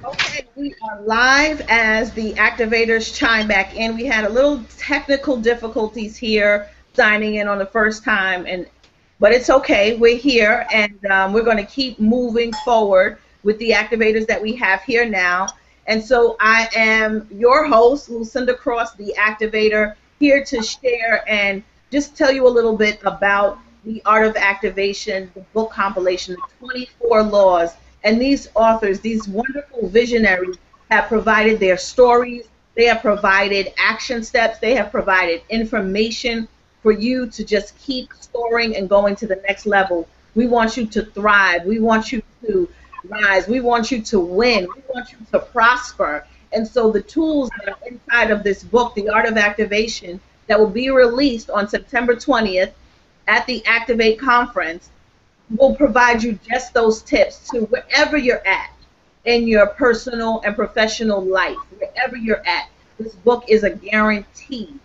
Okay, we are live as the activators chime back in. We had a little technical difficulties here signing in on the first time, but it's okay. We're here, and we're going to keep moving forward with the activators that we have here now. And so I am your host, Lucinda Cross, the activator, here to share and just tell you a little bit about the Art of Activation, the book compilation, the 24 laws. And these authors, these wonderful visionaries, have provided their stories, they have provided action steps, they have provided information for you to just keep scoring and going to the next level. We want you to thrive. We want you to rise. We want you to win. We want you to prosper. And so the tools that are inside of this book, The Art of Activation, that will be released on September 20th at the Activate conference, will provide you just those tips to wherever you're at in your personal and professional life, wherever you're at. This book is a guaranteed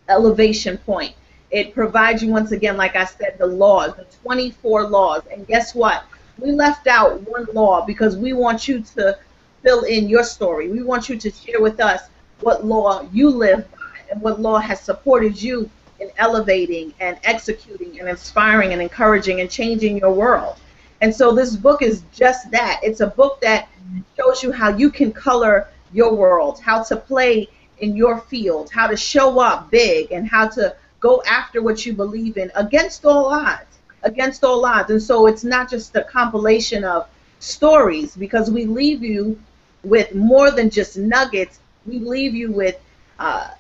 elevation point. It provides you, once again, like I said, the laws, the 24 laws. And guess what? We left out one law because we want you to fill in your story. We want you to share with us what law you live by and what law has supported you in elevating and executing and inspiring and encouraging and changing your world. And so this book is just that. It's a book that shows you how you can color your world, how to play in your field, how to show up big, and how to go after what you believe in against all odds, against all odds. And so it's not just a compilation of stories, because we leave you with more than just nuggets. We leave you with what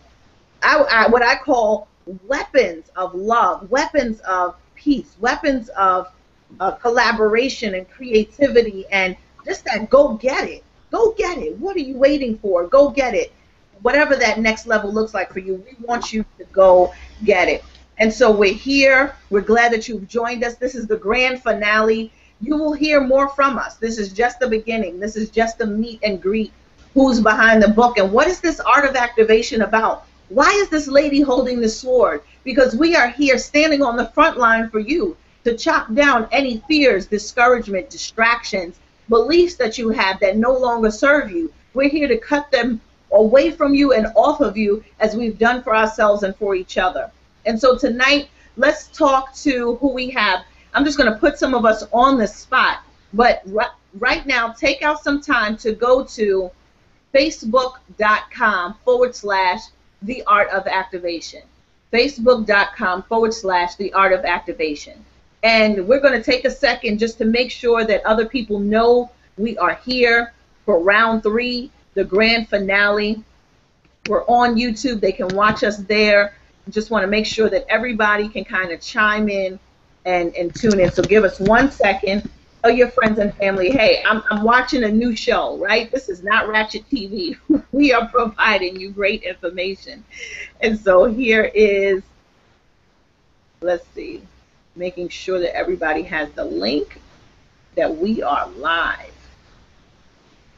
I call weapons of love, weapons of peace, weapons of collaboration and creativity, and just that go get it. Go get it. What are you waiting for? Go get it. Whatever that next level looks like for you, we want you to go get it. And so we're here. We're glad that you've joined us. This is the grand finale. You will hear more from us. This is just the beginning. This is just the meet and greet. Who's behind the book, and what is this Art of Activation about? Why is this lady holding the sword? Because we are here standing on the front line for you to chop down any fears, discouragement, distractions, beliefs that you have that no longer serve you. We're here to cut them away from you and off of you, as we've done for ourselves and for each other. And so tonight, let's talk to who we have. I'm just going to put some of us on the spot, but right now, take out some time to go to facebook.com/The Art of Activation. Facebook.com/The Art of Activation. And we're going to take a second just to make sure that other people know we are here for round 3, the grand finale. We're on YouTube. They can watch us there. Just want to make sure that everybody can kind of chime in and tune in. So give us 1 second. Tell your friends and family, hey, I'm watching a new show, right? This is not Ratchet TV. We are providing you great information. And so here is, let's see, making sure that everybody has the link that we are live.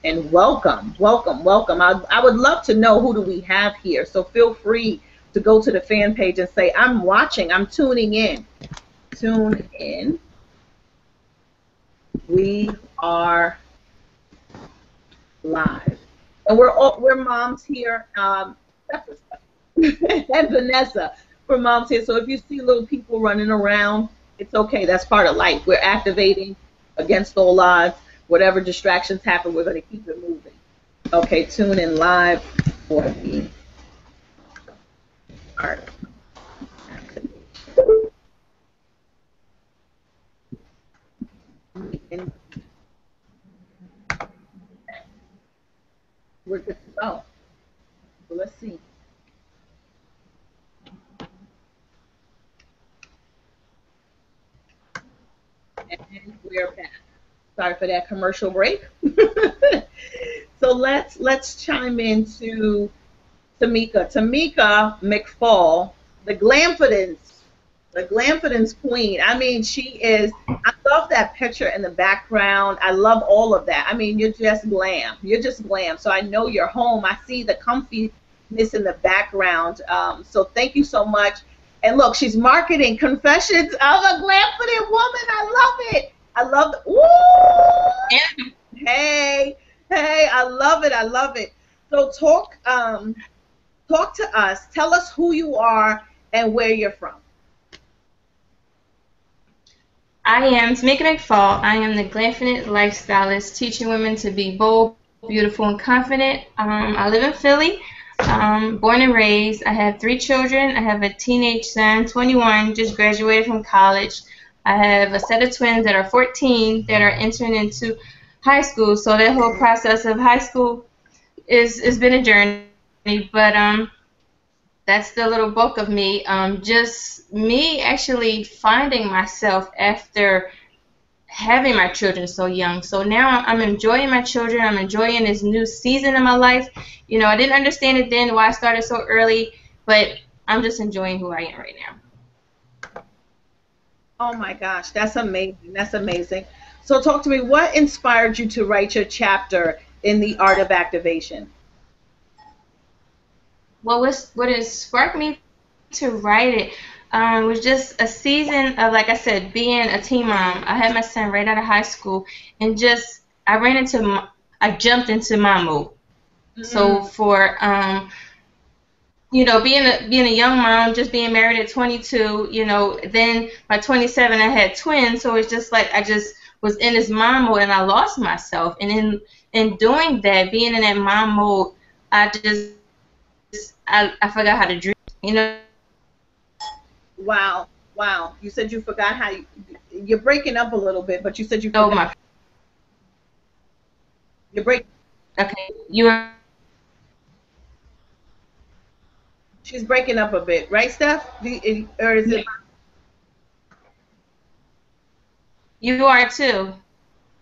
And welcome, welcome, welcome. I would love to know, who do we have here? So feel free to go to the fan page and say, I'm watching, I'm tuning in. Tune in. We are live, and we're moms here, and Vanessa. We're moms here. So if you see little people running around, it's okay. That's part of life. We're activating against all odds. Whatever distractions happen, we're going to keep it moving. Okay, tune in live for the art. And we're good to go. So let's see. And we're back. Sorry for that commercial break. So let's chime into Tamika. Tamika McFall, the Glamfordens queen. I mean, she is, I love that picture in the background. I love all of that. I mean, you're just glam. You're just glam. So I know you're home. I see the comfiness in the background. So thank you so much. And look, she's marketing Confessions of a Glamforded Woman. I love it. I love the, ooh! Hey, hey, I love it. I love it. So talk to us. Tell us who you are and where you're from. I am Tamika McFall. I am the Glamfinite lifestylist, teaching women to be bold, beautiful, and confident. I live in Philly, born and raised. I have three children. I have a teenage son, 21, just graduated from college. I have a set of twins that are 14 that are entering into high school. So that whole process of high school is been a journey, but that's the little bulk of me. Just me actually finding myself after having my children so young. So now I'm enjoying my children. I'm enjoying this new season of my life. You know, I didn't understand it then why I started so early, but I'm just enjoying who I am right now. Oh my gosh, that's amazing. That's amazing. So talk to me. What inspired you to write your chapter in the art of activation? What has sparked me to write it was just a season of, like I said, being a teen mom. I had my son right out of high school, and just I jumped into mom mode. So Mm, for being a young mom, just being married at 22, then by 27 I had twins, so it's just like I just was in this mom mode and I lost myself. And in doing that, being in that mom mode, I just I forgot how to dream. You know, wow, wow. You said you forgot how you're breaking up a little bit, but you said you know forgot. my You're break. okay. She's breaking up a bit, right, Steph? Or is it? You are too.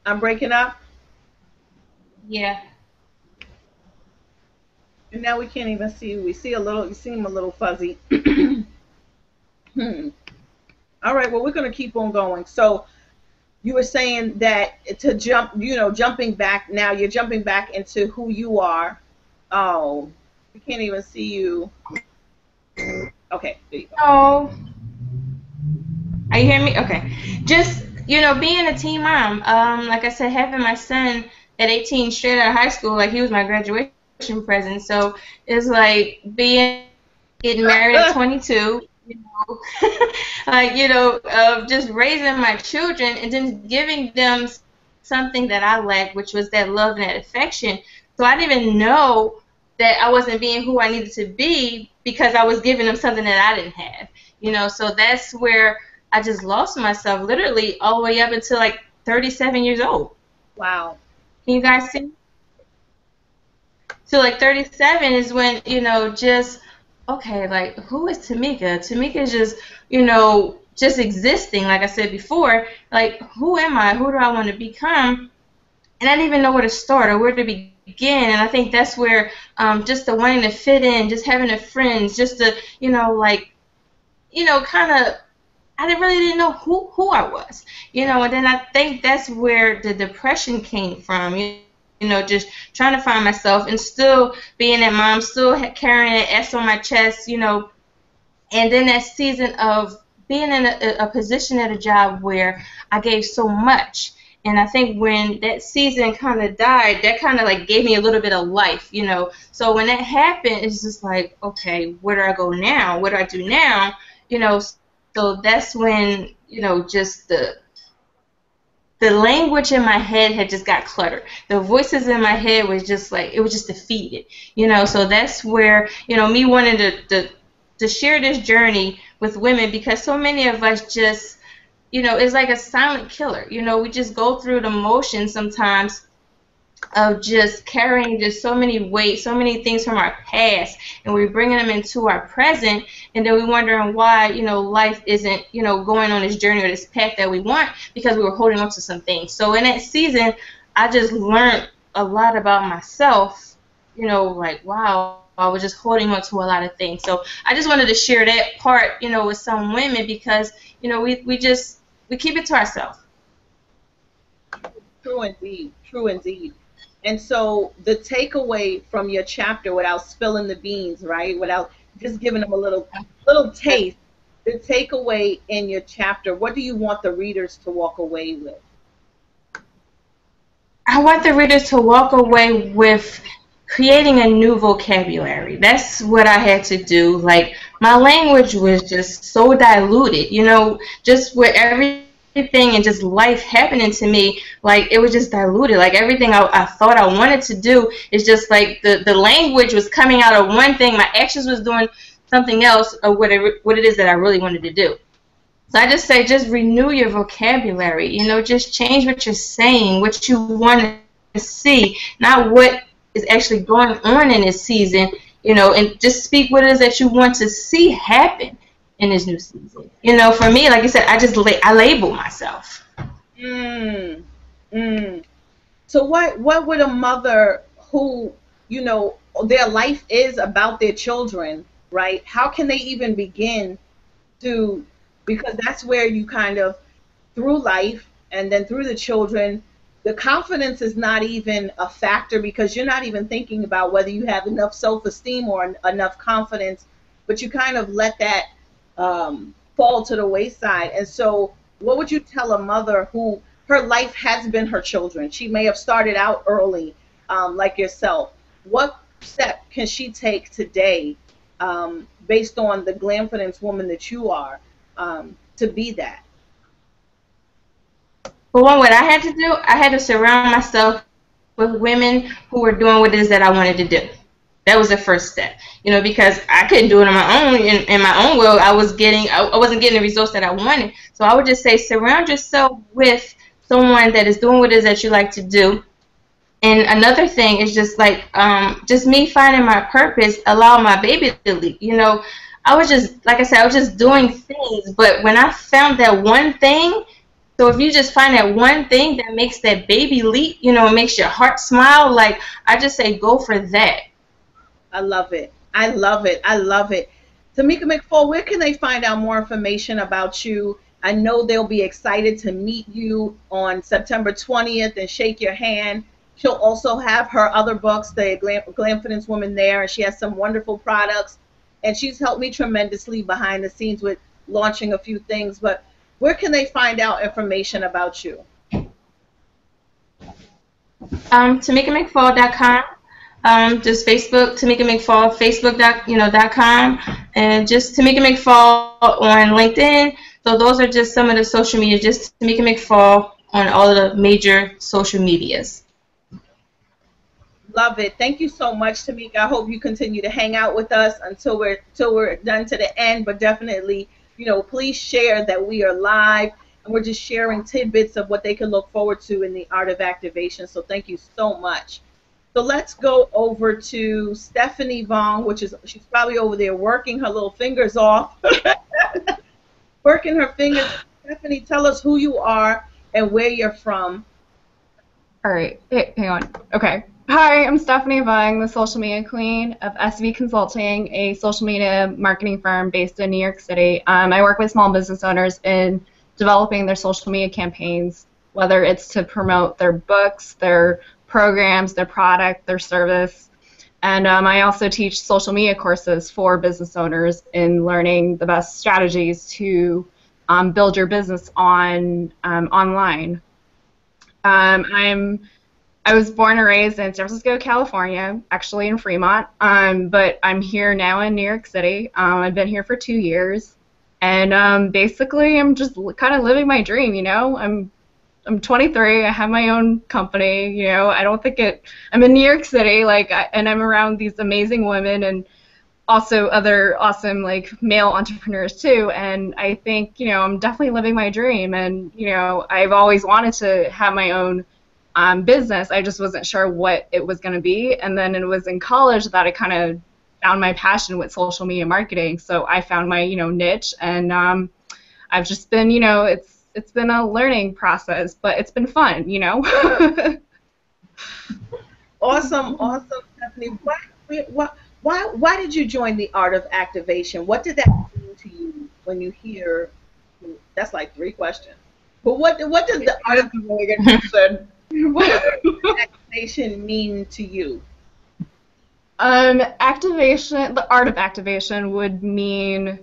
I'm breaking up, Yeah. and now we can't even see you. We see a little. You seem a little fuzzy. Hmm. All right. Well, we're gonna keep on going. So you were saying that to jump, jumping back. Now you're jumping back into who you are. Oh, we can't even see you. Okay, there you go. Oh, are you hearing me? Okay. Just being a teen mom. Like I said, having my son at 18 straight out of high school, like he was my graduation present. So it's like getting married at 22. Like just raising my children and then giving them something that I lacked, which was that love and that affection. So I didn't even know that I wasn't being who I needed to be because I was giving them something that I didn't have. So that's where I just lost myself, literally all the way up until like 37 years old. Wow. Can you guys see? So like 37 is when, just okay, like who is Tamika? Tamika is just, just existing, like I said before, like who am I? Who do I want to become? And I didn't even know where to start or where to begin. And I think that's where just the wanting to fit in, just having the friends, just the, like, kind of I didn't know who I was, and then I think that's where the depression came from, just trying to find myself and still being that mom, still carrying an S on my chest, and then that season of being in a position at a job where I gave so much. And I think when that season kind of died, that kind of like gave me a little bit of life, So when that happened, it's just like, okay, where do I go now? What do I do now? You know, so that's when, just the language in my head had just got cluttered. The voices in my head was just like it was just defeated, So that's where me wanting to share this journey with women because so many of us just it's like a silent killer. We just go through the motions sometimes of just carrying just so many weight, so many things from our past, and we're bringing them into our present, and then we're wondering why, life isn't, going on this journey or this path that we want because we were holding on to some things. So in that season, I just learned a lot about myself, like, wow, I was just holding on to a lot of things. So I just wanted to share that part, with some women because, we keep it to ourselves. True indeed. True indeed. And so the takeaway from your chapter, without spilling the beans, right? Without just giving them a little taste, the takeaway in your chapter, what do you want the readers to walk away with? I want the readers to walk away with creating a new vocabulary. That's what I had to do. Like, my language was just so diluted, just with everything and just life happening to me, like it was just diluted. Like everything I thought I wanted to do is just like the language was coming out of one thing, my actions was doing something else, or what it is that I really wanted to do. So I just say, just renew your vocabulary. Just change what you're saying, what you want to see, not what is actually going on in this season. And just speak what it is that you want to see happen in this new season. For me, like I said, I label myself. So what would a mother who, their life is about their children, right? How can they even begin to, because that's where you kind of, through life and then through the children, the confidence is not even a factor, because you're not even thinking about whether you have enough self-esteem or enough confidence, but you kind of let that fall to the wayside. And so what would you tell a mother who her life has been her children? She may have started out early, like yourself. What step can she take today, based on the Glamfidence woman that you are, to be that? For one, what I had to do, I had to surround myself with women who were doing what it is that I wanted to do. That was the first step, because I couldn't do it on my own. In my own will, I wasn't getting the results that I wanted. So I would just say, surround yourself with someone that is doing what it is that you like to do. And another thing is just like, just me finding my purpose, allow my baby to lead. I was just, like I said, I was just doing things. But when I found that one thing, so if you just find that one thing that makes that baby leap, makes your heart smile, like, I just say, go for that. I love it. I love it. I love it. Tamika McFall, where can they find out more information about you? I know they'll be excited to meet you on September 20th and shake your hand. She'll also have her other books, the Glamfidence Woman, there, and she has some wonderful products. And she's helped me tremendously behind the scenes with launching a few things. But where can they find out information about you? TamikaMcFall.com. Just Facebook, Tamika McFall, Facebook.com, and just Tamika McFall on LinkedIn. So those are just some of the social media, just Tamika McFall on all of the major social medias. Love it. Thank you so much, Tamika. I hope you continue to hang out with us until we're done to the end, but definitely, please share that we are live, and we're just sharing tidbits of what they can look forward to in the art of activation. So thank you so much. So let's go over to Stephanie Vong, she's probably over there working her little fingers off. Working her fingers. Stephanie, tell us who you are and where you're from. All right. Hey, hang on. Okay. Hi, I'm Stephanie Vong, the social media queen of SV Consulting, a social media marketing firm based in New York City. I work with small business owners in developing their social media campaigns, whether it's to promote their books, their programs, their product, their service. And I also teach social media courses for business owners in learning the best strategies to build your business online. I was born and raised in San Francisco, California, actually in Fremont, but I'm here now in New York City. I've been here for 2 years, and basically I'm just kind of living my dream, I'm 23. I have my own company. I don't think I'm in New York City, and I'm around these amazing women and also other awesome male entrepreneurs too. And I think I'm definitely living my dream. And I've always wanted to have my own business. I just wasn't sure what it was going to be. And then it was in college that I kind of found my passion with social media marketing. So I found my niche, and I've just been it's been a learning process, but it's been fun, Awesome, Stephanie. Why did you join the art of activation? What did that mean to you when you hear? That's like 3 questions. But what does the art of activation mean to you? Activation. The art of activation would mean,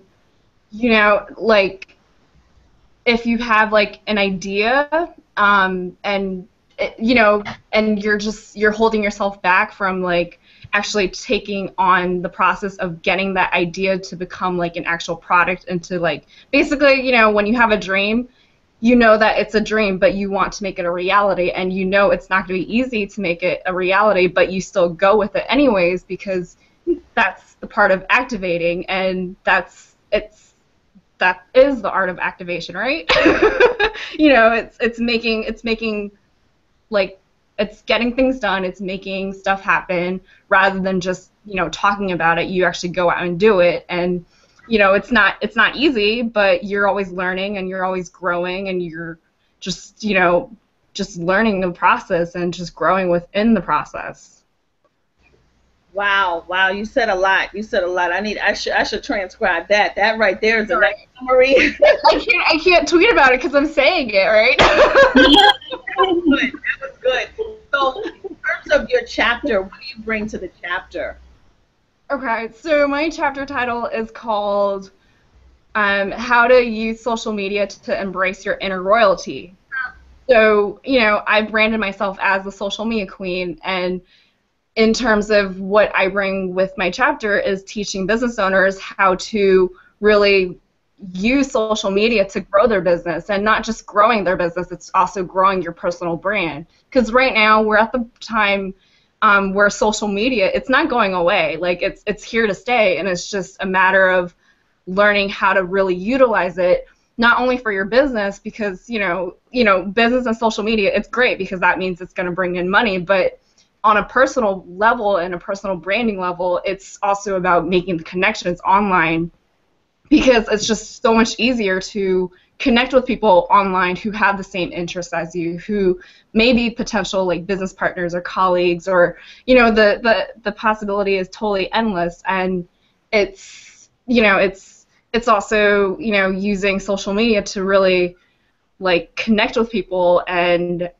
if you have an idea, and you know, and you're holding yourself back from like actually taking on the process of getting that idea to become like an actual product, and to like basically, you know, when you have a dream, you know that it's a dream, but you want to make it a reality, and you know it's not going to be easy to make it a reality, but you still go with it anyways, because that's the part of activating, and that is the art of activation, right? You know, it's making like, it's getting things done, it's making stuff happen, rather than just, you know, talking about it. You actually go out and do it, and you know, it's not easy, but you're always learning and you're always growing, and you're just, you know, just learning the process and just growing within the process. Wow, wow, you said a lot. You said a lot. I should transcribe that. That right there is a nice summary. I can't tweet about it because I'm saying it, right? That was good. That was good. So, in terms of your chapter, what do you bring to the chapter? Okay, so my chapter title is called How to Use Social Media to Embrace Your Inner Royalty. So, you know, I branded myself as the social media queen, and in terms of what I bring with my chapter is teaching business owners how to really use social media to grow their business, and not just growing their business, it's also growing your personal brand. Because right now we're at the time where social media, it's not going away. Like, it's here to stay, and it's just a matter of learning how to really utilize it, not only for your business, because you know business and social media, it's great because that means it's going to bring in money, but on a personal level and a personal branding level, it's also about making the connections online, because it's just so much easier to connect with people online who have the same interests as you, who may be potential like business partners or colleagues, or you know, the possibility is totally endless. And it's, you know, it's also, you know, using social media to really like connect with people, and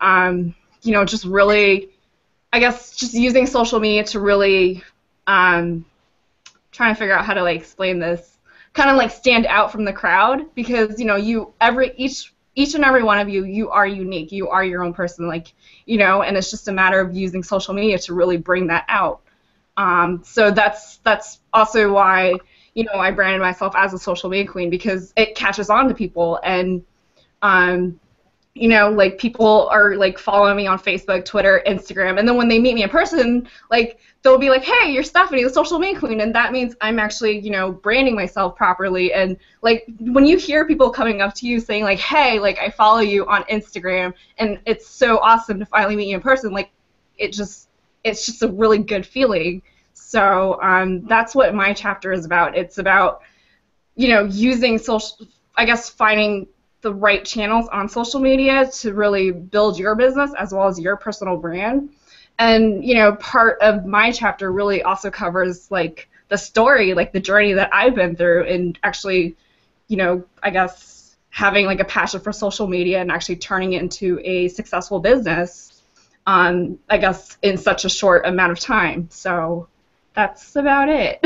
you know, just really, I guess, just using social media to really trying to figure out how to like explain this, kind of like stand out from the crowd, because you know, each and every one of you, you are unique, you are your own person, like, you know, and it's just a matter of using social media to really bring that out. So that's also why, you know, I branded myself as a social media queen, because it catches on to people, and you know, like people are like following me on Facebook, Twitter, Instagram, and then when they meet me in person, like they'll be like, "Hey, you're Stephanie, the social media queen," and that means I'm actually, you know, branding myself properly. And like when you hear people coming up to you saying like, "Hey, like I follow you on Instagram, and it's so awesome to finally meet you in person," like it's just a really good feeling. So that's what my chapter is about. It's about, you know, using social, I guess, finding the right channels on social media to really build your business as well as your personal brand. And, you know, part of my chapter really also covers like the story, like the journey that I've been through, and actually, you know, I guess having like a passion for social media and actually turning it into a successful business, I guess, in such a short amount of time. So that's about it.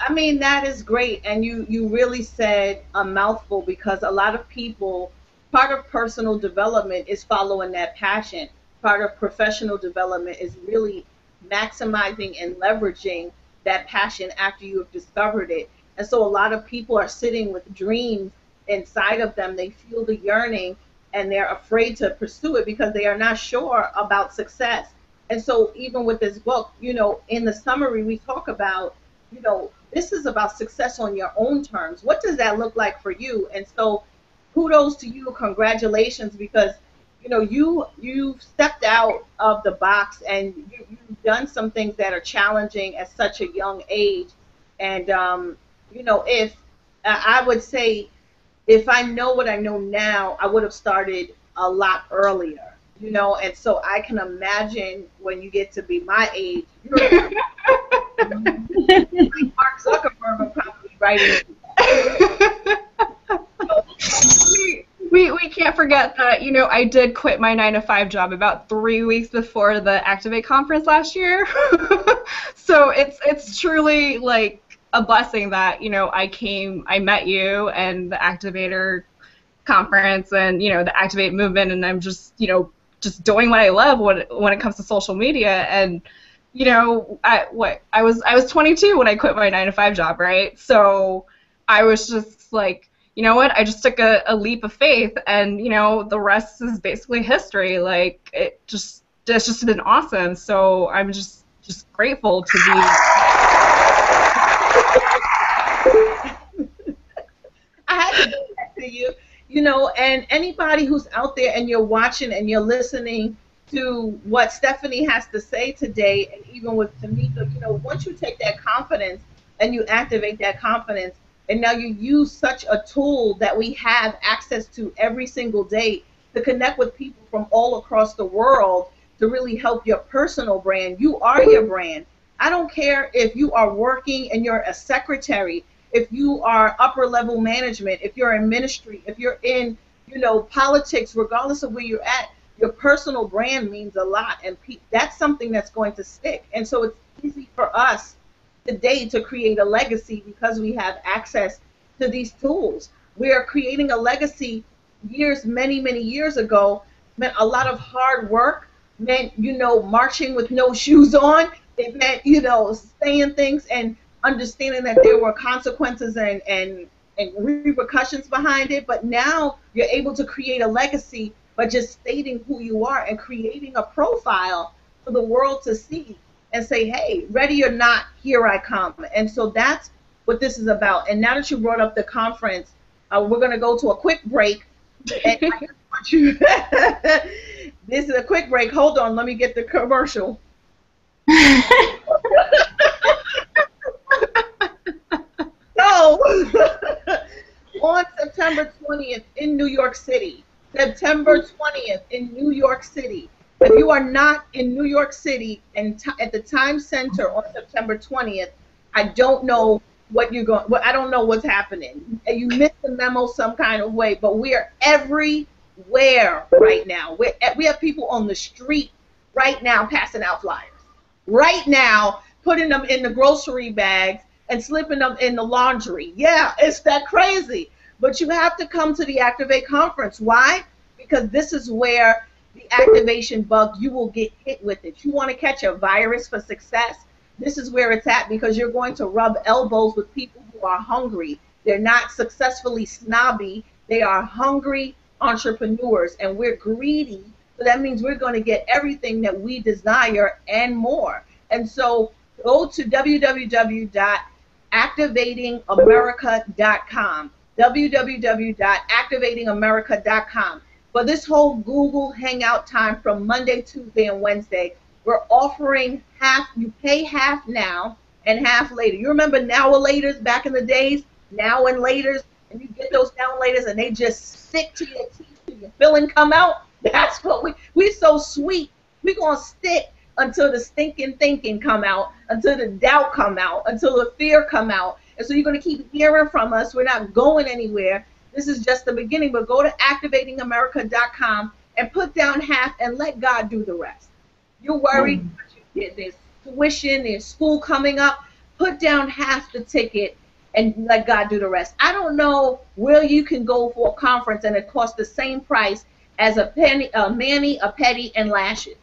I mean, that is great, and you really said a mouthful, because a lot of people, part of personal development is following that passion. Part of professional development is really maximizing and leveraging that passion after you have discovered it. And so a lot of people are sitting with dreams inside of them. They feel the yearning, and they're afraid to pursue it because they are not sure about success. And so even with this book, you know, in the summary, we talk about, you know, this is about success on your own terms. What does that look like for you? And so kudos to you, congratulations, because you know, you've stepped out of the box, and you've done some things that are challenging at such a young age. And you know, if I would say, if I know what I know now, I would have started a lot earlier, you know. And so I can imagine when you get to be my age, you're like Mark Zuckerberg will probably write it. We can't forget that, you know, I did quit my 9-to-5 job about 3 weeks before the Activate conference last year. So it's truly like a blessing that, you know, I met you and the Activator conference, and, you know, the Activate movement, and I'm just, you know, just doing what I love when it comes to social media. And you know, I was 22 when I quit my 9-to-5 job, right? So I was just like, you know what? I just took a leap of faith, and you know, the rest is basically history. Like it's just been awesome. So I'm just grateful to be. I had to do that to you, you know, and anybody who's out there and you're watching and you're listening to what Stephanie has to say today, and even with Tamika, you know, once you take that confidence and you activate that confidence, and now you use such a tool that we have access to every single day to connect with people from all across the world to really help your personal brand. You are your brand. I don't care if you are working and you're a secretary, if you are upper level management, if you're in ministry, if you're in, you know, politics, regardless of where you're at, your personal brand means a lot, and that's something that's going to stick. And so it's easy for us today to create a legacy because we have access to these tools. We are creating a legacy. Many years ago, meant a lot of hard work, meant, you know, marching with no shoes on. It meant, you know, saying things and understanding that there were consequences and repercussions behind it. But now you're able to create a legacy by just stating who you are and creating a profile for the world to see and say, hey, ready or not, here I come. And so that's what this is about. And now that you brought up the conference, we're going to go to a quick break. And this is a quick break. Hold on, let me get the commercial. So, on September 20th in New York City, September 20th in New York City. If you are not in New York City and at the Times Center on September 20th, I don't know what you're going. Well, I don't know what's happening. You missed the memo some kind of way, but we are everywhere right now. We have people on the street right now passing out flyers. Right now, putting them in the grocery bags and slipping them in the laundry. Yeah, it's that crazy. But you have to come to the Activate conference. Why? Because this is where the activation bug, you will get hit with it. You want to catch a virus for success? This is where it's at, because you're going to rub elbows with people who are hungry. They're not successfully snobby. They are hungry entrepreneurs, and we're greedy. So that means we're going to get everything that we desire and more. And so go to www.activatingamerica.com, www.activatingamerica.com. For this whole Google Hangout time from Monday, Tuesday, and Wednesday, we're offering half. You pay half now and half later. You remember now and laters back in the days? Now and laters, and you get those now and laters, and they just stick to your teeth till your filling come out. That's what we so sweet. We're going to stick until the stinking thinking come out, until the doubt come out, until the fear come out. And so you're going to keep hearing from us. We're not going anywhere. This is just the beginning, but go to activatingamerica.com and put down half and let God do the rest. You're worried, there's tuition, there's school coming up. Put down half the ticket and let God do the rest. I don't know where you can go for a conference and it costs the same price as a mani, a pedi, and lashes.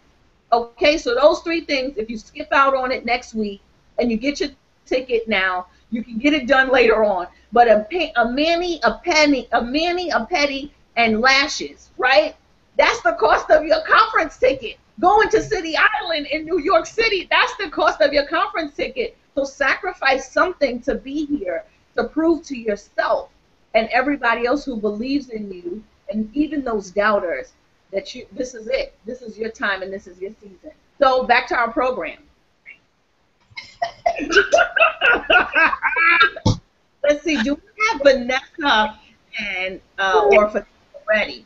Okay, so those three things, if you skip out on it next week and you get your ticket now, you can get it done later on. But a mani, a pedi, and lashes, right? That's the cost of your conference ticket. Going to City Island in New York City, that's the cost of your conference ticket. So sacrifice something to be here, to prove to yourself and everybody else who believes in you, and even those doubters, that this is it. This is your time and this is your season. So back to our program. Let's see, do we have Vanessa and or Fatima ready?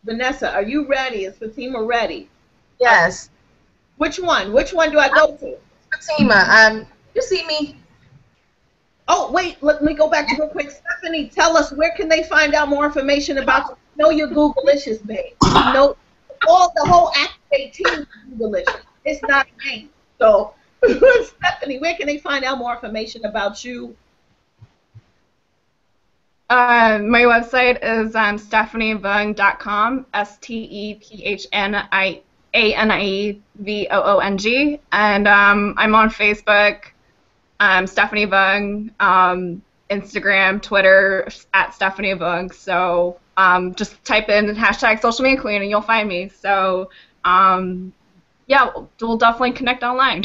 Vanessa, are you ready? Is Fatima ready? Yes. Which one? Which one do I go to? Fatima, you see me? Oh, wait, let me go back to real quick. Stephanie, tell us, where can they find out more information about you? Know your Google-licious, babe. You know, the whole Activate team is Google-licious. It's not a name. So, Stephanie, where can they find out more information about you? My website is stephanievung.com, StephanieVoong, and I'm on Facebook, Stephanie Vung, Instagram, Twitter at Stephanie Vung. So just type in hashtag social media queen and you'll find me. So yeah, we'll definitely connect online.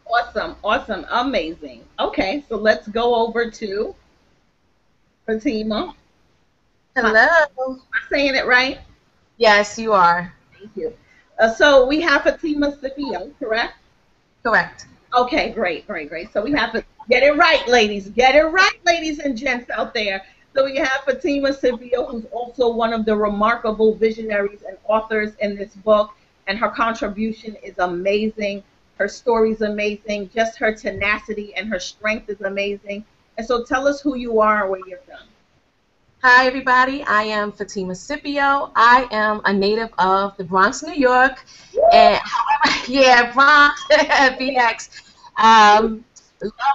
Awesome, awesome, amazing. Okay, so let's go over to Fatima. Hello. Am I saying it right? Yes, you are. Thank you. So we have Fatima Scipio, correct? Correct. Okay, great, great, great. So we have to get it right, ladies. Get it right, ladies and gents out there. So we have Fatima Scipio, who's also one of the remarkable visionaries and authors in this book, and her contribution is amazing. Her story is amazing. Just her tenacity and her strength is amazing. And so tell us who you are and where you're from. Hi, everybody. I am Fatima Scipio. I am a native of the Bronx, New York. And yeah, Bronx, BX. Love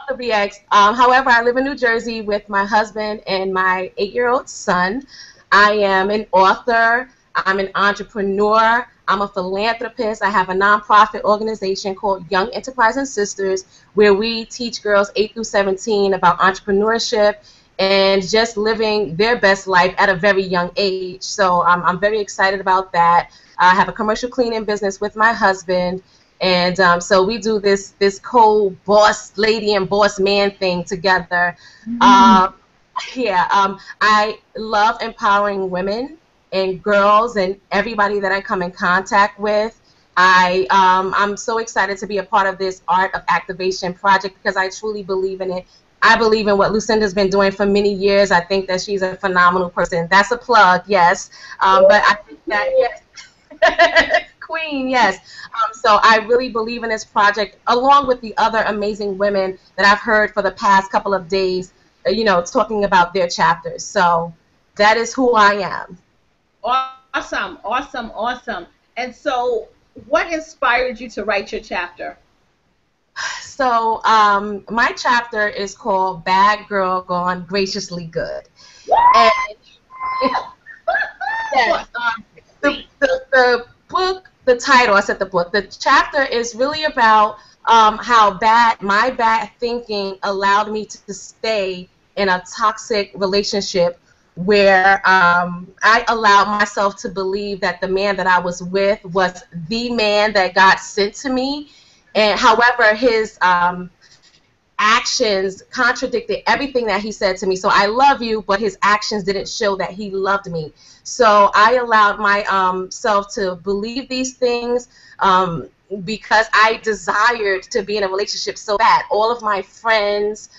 the BX. However, I live in New Jersey with my husband and my 8-year-old son. I am an author. I'm an entrepreneur. I'm a philanthropist. I have a nonprofit organization called Young Enterprising Sisters, where we teach girls 8 through 17 about entrepreneurship and just living their best life at a very young age. So I'm very excited about that. I have a commercial cleaning business with my husband, and so we do this co-boss lady and boss man thing together. I love empowering women and girls and everybody that I come in contact with. I'm so excited to be a part of this Art of Activation project because I truly believe in it. I believe in what Lucinda's been doing for many years. I think that she's a phenomenal person. That's a plug, yes. But I think that, yes, queen, yes. So I really believe in this project, along with the other amazing women that I've heard for the past couple of days, talking about their chapters. So that is who I am. Awesome, awesome, awesome. And so what inspired you to write your chapter? So my chapter is called Bad Girl Gone Graciously Good. And yes, the book, the title, I said the book, the chapter is really about how my bad thinking allowed me to stay in a toxic relationship where I allowed myself to believe that the man that I was with was the man that God sent to me. And however, his actions contradicted everything that he said to me. So I love you, but his actions didn't show that he loved me. So I allowed myself to believe these things because I desired to be in a relationship so bad. All of my friends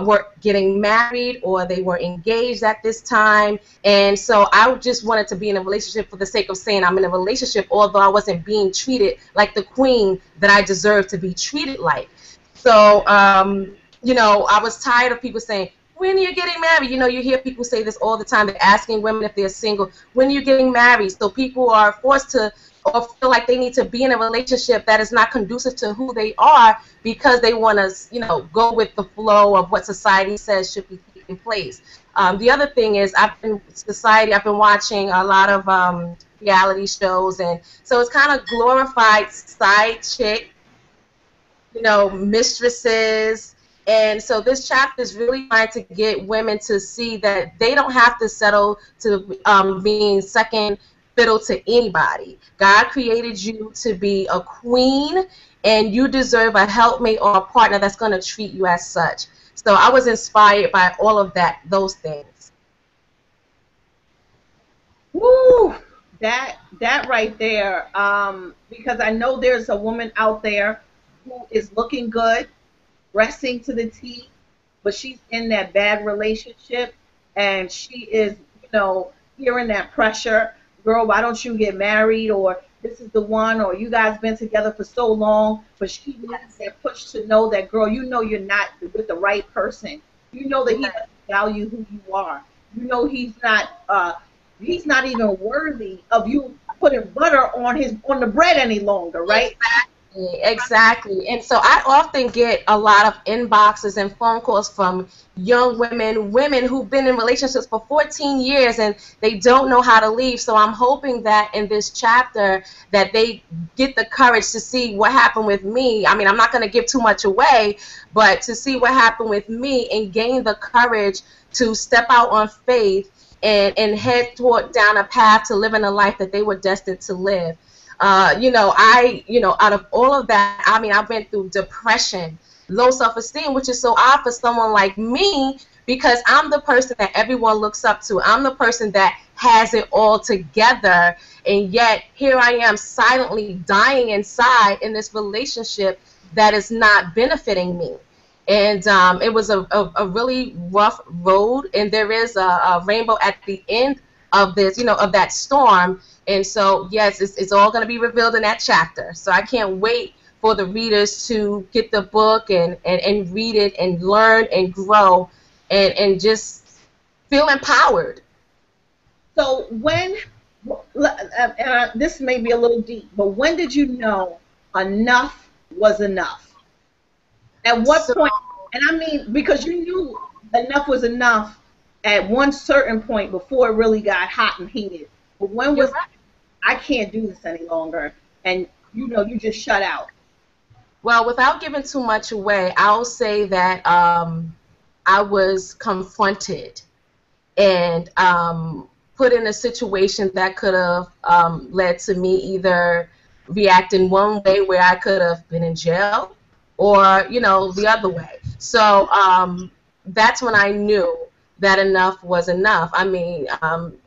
were getting married or they were engaged at this time. And so I just wanted to be in a relationship for the sake of saying I'm in a relationship, although I wasn't being treated like the queen that I deserved to be treated like. So, I was tired of people saying, when are you getting married? You hear people say this all the time. They're asking women if they're single, when are you getting married? So people are forced to or feel like they need to be in a relationship that is not conducive to who they are because they want to, go with the flow of what society says should be taking place. The other thing is I've been watching a lot of reality shows, and so it's kind of glorified side chick, mistresses. And so this chapter is really trying to get women to see that they don't have to settle to being second fiddle to anybody. God created you to be a queen, and you deserve a helpmate or a partner that's going to treat you as such. So I was inspired by all of those things. Woo! That right there, because I know there's a woman out there who is looking good, dressing to the T, but she's in that bad relationship, and she is, hearing that pressure. Girl, why don't you get married? Or this is the one, or you guys been together for so long, but she needs that push to know that, girl, you're not with the right person. You know that he doesn't value who you are. You know he's not even worthy of you putting butter on the bread any longer, right? Exactly. And so I often get a lot of inboxes and phone calls from young women, women who've been in relationships for 14 years and they don't know how to leave. So I'm hoping that in this chapter that they get the courage to see what happened with me. I mean, I'm not going to give too much away, but to see what happened with me and gain the courage to step out on faith and head toward down a path to living a life that they were destined to live. Out of all of that, I mean, I went through depression, low self-esteem, which is so odd for someone like me because I'm the person that everyone looks up to. I'm the person that has it all together, and yet here I am silently dying inside in this relationship that is not benefiting me. And it was a really rough road, and there is a rainbow at the end of this, of that storm. And so, yes, it's all going to be revealed in that chapter. So I can't wait for the readers to get the book and read it and learn and grow and just feel empowered. So this may be a little deep, but when did you know enough was enough? At what point? And I mean, because you knew enough was enough at one certain point before it really got hot and heated. But when was I can't do this any longer, and you just shut out? Well, without giving too much away, I'll say that I was confronted and put in a situation that could have led to me either reacting one way where I could have been in jail or, the other way. So that's when I knew that enough was enough. I mean,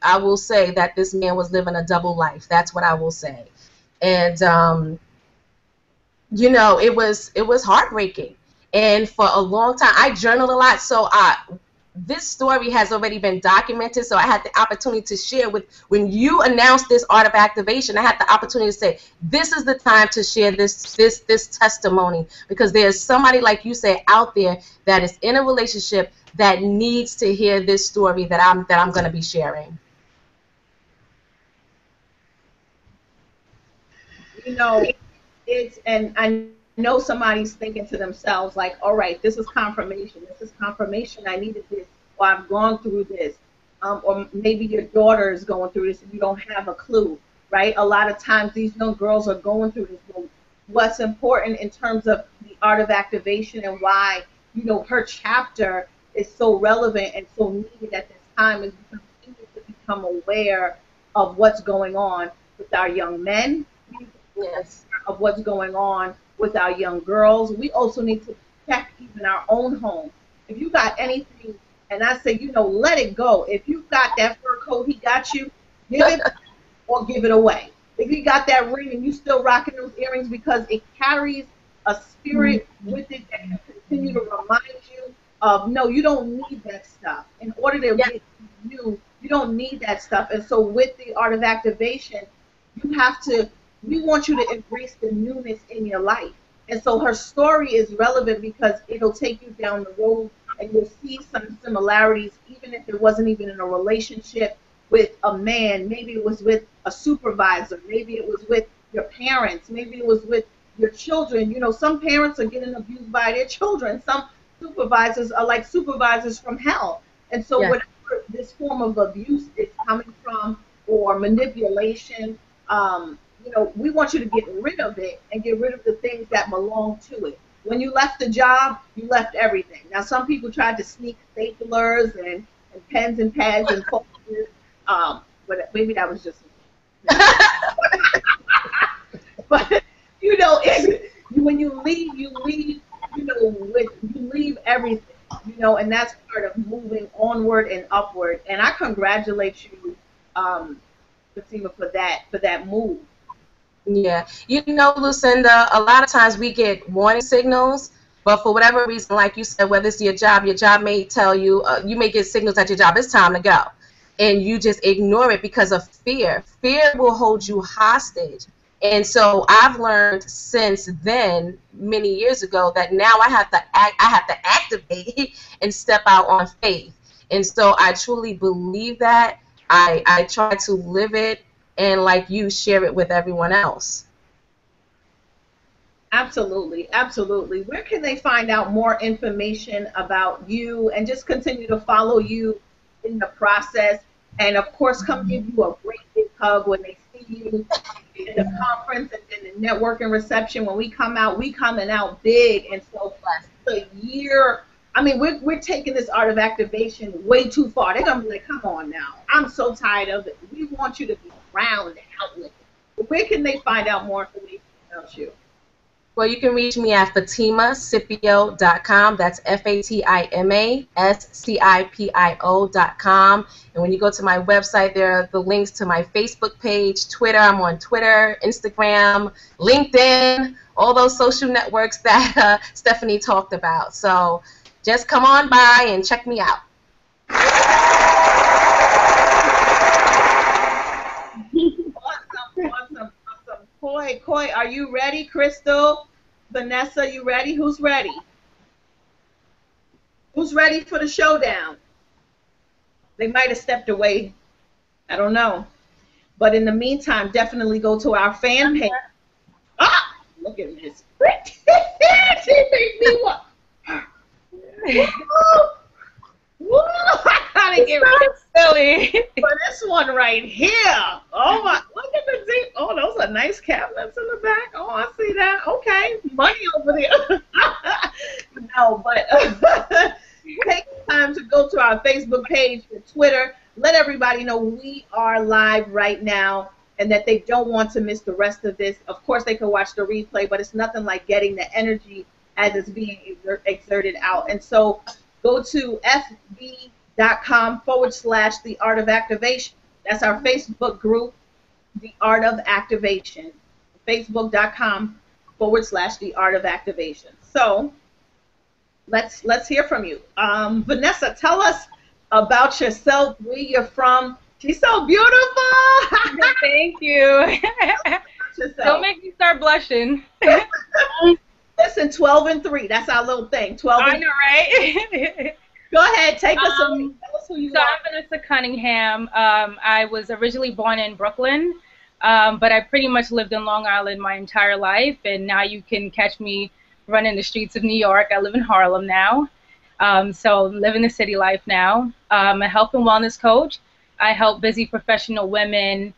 I will say that this man was living a double life. That's what I will say. And, it was heartbreaking. And for a long time, I journaled a lot. So this story has already been documented. So I had the opportunity to share when you announced this Art of Activation, I had the opportunity to say, this is the time to share this testimony, because there's somebody like you say out there that is in a relationship that needs to hear this story that I'm going to be sharing. And I know somebody's thinking to themselves like, all right, this is confirmation. This is confirmation. I needed this, or I've gone through this. Or maybe your daughter is going through this and you don't have a clue, right? A lot of times these young girls are going through this. What's important in terms of the Art of Activation and why, her chapter is so relevant and so needed at this time is because we need to become aware of what's going on with our young men, yes, of what's going on with our young girls. We also need to check even our own home. If you got anything, and I say, let it go. If you got that fur coat he got you, give it or give it away. If you got that ring and you still rocking those earrings because it carries a spirit with it that can continue to remind you of, no, you don't need that stuff. In order to get you don't need that stuff. And so with the Art of Activation, we want you to embrace the newness in your life. And so her story is relevant because it'll take you down the road and you'll see some similarities, even if it wasn't even in a relationship with a man. Maybe it was with a supervisor. Maybe it was with your parents. Maybe it was with your children. Some parents are getting abused by their children. Some supervisors are like supervisors from hell. And so whatever this form of abuse is coming from, or manipulation, we want you to get rid of it and get rid of the things that belong to it. When you left the job, you left everything. Now, some people tried to sneak staplers and pens and pads and folders, but maybe that was just me. But, when you leave, you leave everything, and that's part of moving onward and upward. And I congratulate you, Fatima, for that move. Yeah. Lucinda, a lot of times we get warning signals, but for whatever reason, like you said, whether it's your job may tell you, you may get signals at your job, it's time to go. And you just ignore it because of fear. Fear will hold you hostage. And so I've learned since then, many years ago, that now I have to activate and step out on faith. And so I truly believe that. I try to live it and, like you, share it with everyone else. Absolutely, absolutely. Where can they find out more information about you and just continue to follow you in the process? And of course, come give you a great big hug when they see you in the conference and in the networking reception. When we come out, we coming out big. And so the year, I mean, we're taking this art of activation way too far. They're gonna be like, come on now, I'm so tired of it. We want you to be round out with it. Where can they find out more information about you? Well, you can reach me at FatimaScipio.com. That's FatimaScipio.com. And when you go to my website, there are the links to my Facebook page, Twitter. I'm on Twitter, Instagram, LinkedIn, all those social networks that Stephanie talked about. So just come on by and check me out. Awesome. Koi, are you ready? Crystal, Vanessa, you ready? Who's ready? Who's ready for the showdown? They might have stepped away. I don't know. But in the meantime, definitely go to our fan page. Ah, look at this. She made me what? Woo! I gotta get rid silly. for this one right here. Oh my! Look at the deep. Oh, those are nice cabinets in the back. Oh, I see that. Okay, money over there. No, but take time to go to our Facebook page or Twitter. Let everybody know we are live right now and that they don't want to miss the rest of this. Of course, they can watch the replay, but it's nothing like getting the energy as it's being exerted out. And so go to fb.com/The Art of Activation. That's our Facebook group, The Art of Activation. Facebook.com/The Art of Activation. So let's hear from you. Vanessa, tell us about yourself, where you're from. She's so beautiful. Thank you. Don't make me start blushing. Listen, 12 and 3. That's our little thing. 12 and 3. I know, right? Go ahead, take us away. Tell us who you are. I'm Vanessa Cunningham. I was originally born in Brooklyn, but I pretty much lived in Long Island my entire life, and now you can catch me running the streets of New York. I live in Harlem now, so living the city life now. I'm a health and wellness coach. I help busy professional women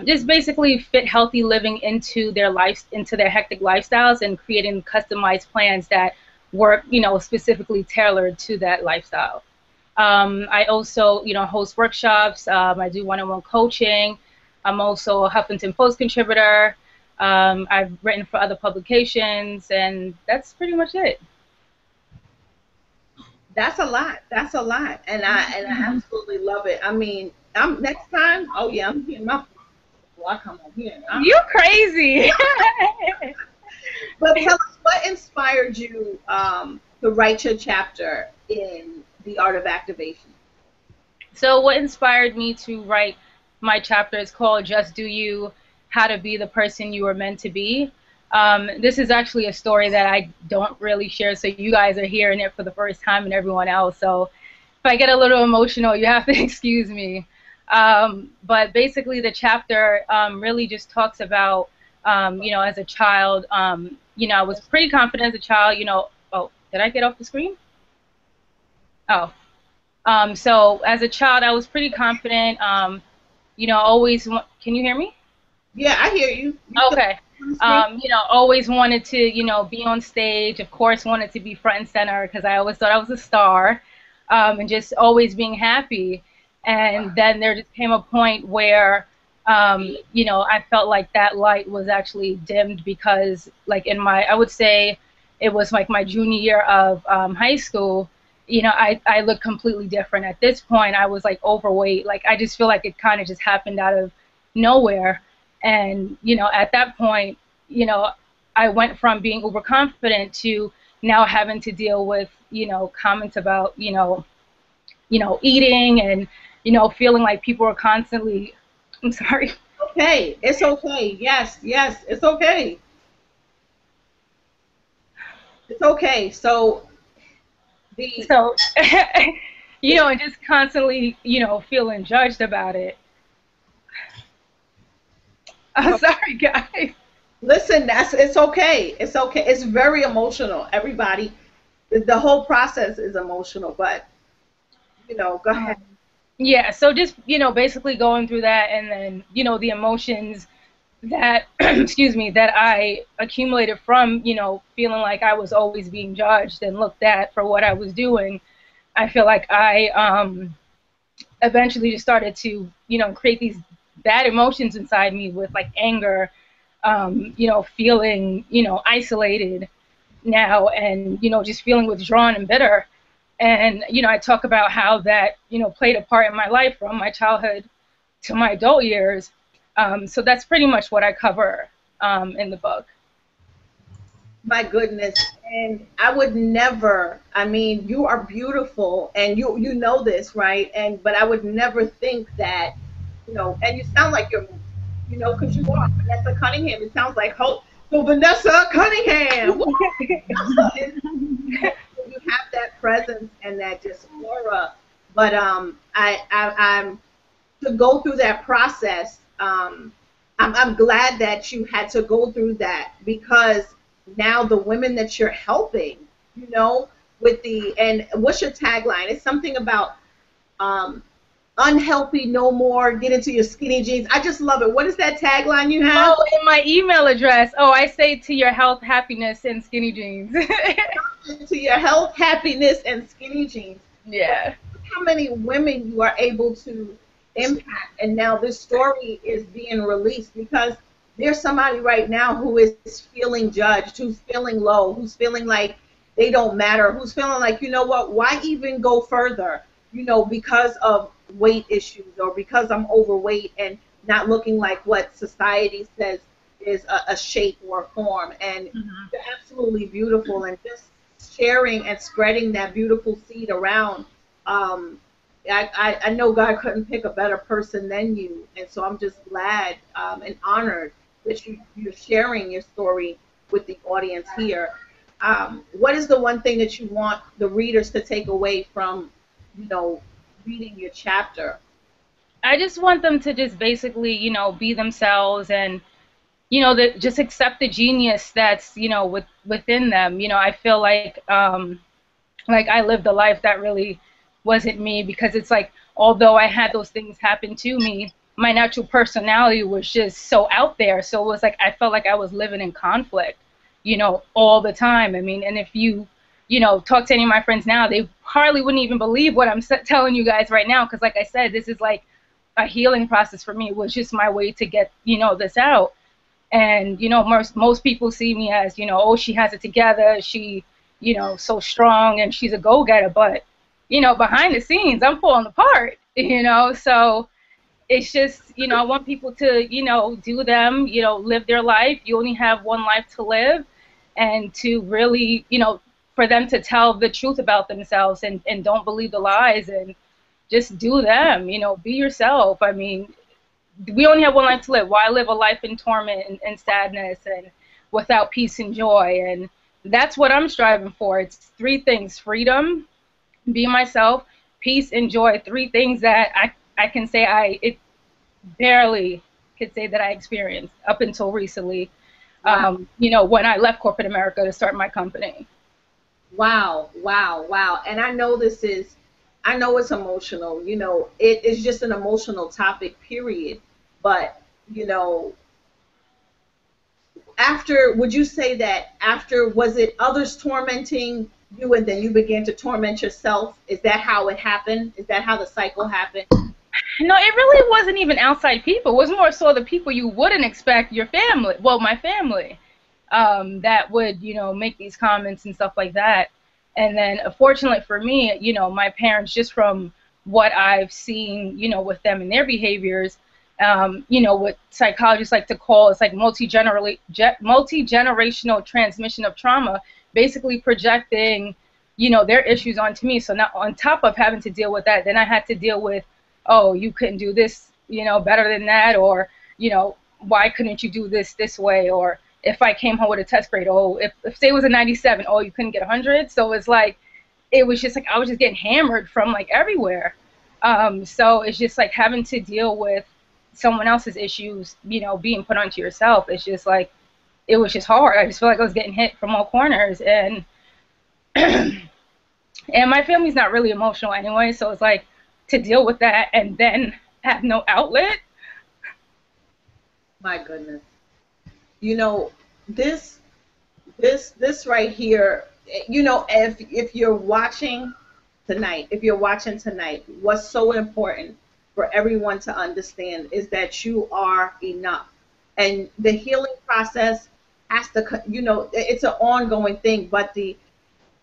just basically fit healthy living into their hectic lifestyles and creating customized plans that work, specifically tailored to that lifestyle. I also, host workshops. I do one-on-one coaching. I'm also a Huffington Post contributor. I've written for other publications, and that's pretty much it. That's a lot. That's a lot, and I absolutely love it. I mean, next time. Oh yeah, I'm getting my. Well, I come on here. You crazy. But tell us, what inspired you to write your chapter in The Art of Activation? So what inspired me to write my chapter is called Just Do You, How to Be the Person You Were Meant to Be. This is actually a story that I don't really share, so you guys are hearing it for the first time and everyone else. So if I get a little emotional, you have to excuse me. But basically the chapter really just talks about, as a child, I was pretty confident as a child, oh, did I get off the screen? Oh. So as a child, I was pretty confident, always, can you hear me? Yeah, I hear you. Okay. Always wanted to, be on stage, of course, wanted to be front and center because I always thought I was a star, and just always being happy. And then there just came a point where, I felt like that light was actually dimmed because, like, I would say it was like my junior year of high school, I looked completely different. At this point, I was, like, overweight. Like, I just feel like it kind of just happened out of nowhere. And, at that point, I went from being overconfident to now having to deal with, comments about, eating and, feeling like people are constantly, I'm sorry. Okay, it's okay. Yes, it's okay. It's okay. So, and just constantly, feeling judged about it. I'm sorry, guys. Listen, it's okay. It's okay. It's very emotional. Everybody, the whole process is emotional. But go ahead. Yeah, so just, basically going through that, and then, the emotions that, excuse me, that I accumulated from, feeling like I was always being judged and looked at for what I was doing. I feel like I eventually just started to, create these bad emotions inside me with like anger, feeling, isolated now, and, just feeling withdrawn and bitter. And, I talk about how that, played a part in my life from my childhood to my adult years. So that's pretty much what I cover in the book. My goodness. And I would never, I mean, you are beautiful and you know this, right? But I would never think that, and you sound like you're, because you are Vanessa Cunningham. It sounds like hope. So Vanessa Cunningham. You have that presence and that just aura. But I'm to go through that process. I'm glad that you had to go through that, because now the women that you're helping, with and what's your tagline? It's something about unhealthy no more, get into your skinny jeans. I just love it. What is that tagline you have? Oh, in my email address. Oh, I say to your health, happiness, and skinny jeans. To your health, happiness, and skinny jeans. Yeah. How many women you are able to impact, and now this story is being released, because there's somebody right now who is feeling judged, who's feeling low, who's feeling like they don't matter, who's feeling like, what, why even go further, because of weight issues, or because I'm overweight and not looking like what society says is a shape or a form. And You're absolutely beautiful, and just sharing and spreading that beautiful seed around. I know God couldn't pick a better person than you, and so I'm just glad and honored that you're sharing your story with the audience here. What is the one thing that you want the readers to take away from, reading your chapter? I just want them to just basically, be themselves, and, just accept the genius that's, within them. I feel like I lived a life that really wasn't me, because it's like, although I had those things happen to me, my natural personality was just so out there. So it was like I felt like I was living in conflict, all the time. I mean, and if you, talk to any of my friends now, they hardly wouldn't even believe what I'm telling you guys right now, because like I said, this is like a healing process for me. It was just my way to get, this out. And, most people see me as, oh, she has it together, she, so strong, and she's a go-getter, but behind the scenes, I'm falling apart, so it's just, I want people to, do them, live their life. You only have one life to live, and to really, for them to tell the truth about themselves, and don't believe the lies, and just do them, be yourself. I mean, we only have one life to live. Why live a life in torment and sadness and without peace and joy? And that's what I'm striving for. It's three things: freedom, be myself, peace, and joy. Three things that I can say it barely could say that I experienced up until recently, when I left corporate America to start my company. Wow, wow, wow. And I know I know it's emotional, it is just an emotional topic, period. But, would you say that after, was it others tormenting you and then you began to torment yourself? Is that how it happened? Is that how the cycle happened? No, it really wasn't even outside people. It was more so the people you wouldn't expect, your family, well, my family, that would, make these comments and stuff like that. And then, fortunately for me, my parents, just from what I've seen, with them and their behaviors, what psychologists like to call, it's like multi-generational transmission of trauma, basically projecting, their issues onto me. So now, on top of having to deal with that, then I had to deal with, oh, you couldn't do this, better than that, or, why couldn't you do this way? Or if I came home with a test grade, oh, if say it was a 97, oh, you couldn't get 100. So it's like, it was just like I was just getting hammered from like everywhere. So it's just like having to deal with someone else's issues, being put onto yourself. It's just like, it was just hard. I just feel like I was getting hit from all corners, and and my family's not really emotional anyway, so it's like to deal with that and then have no outlet. My goodness. You know, this right here, you know, if you're watching tonight, what's so important for everyone to understand is that you are enough. And the healing process has to, you know, it's an ongoing thing, but the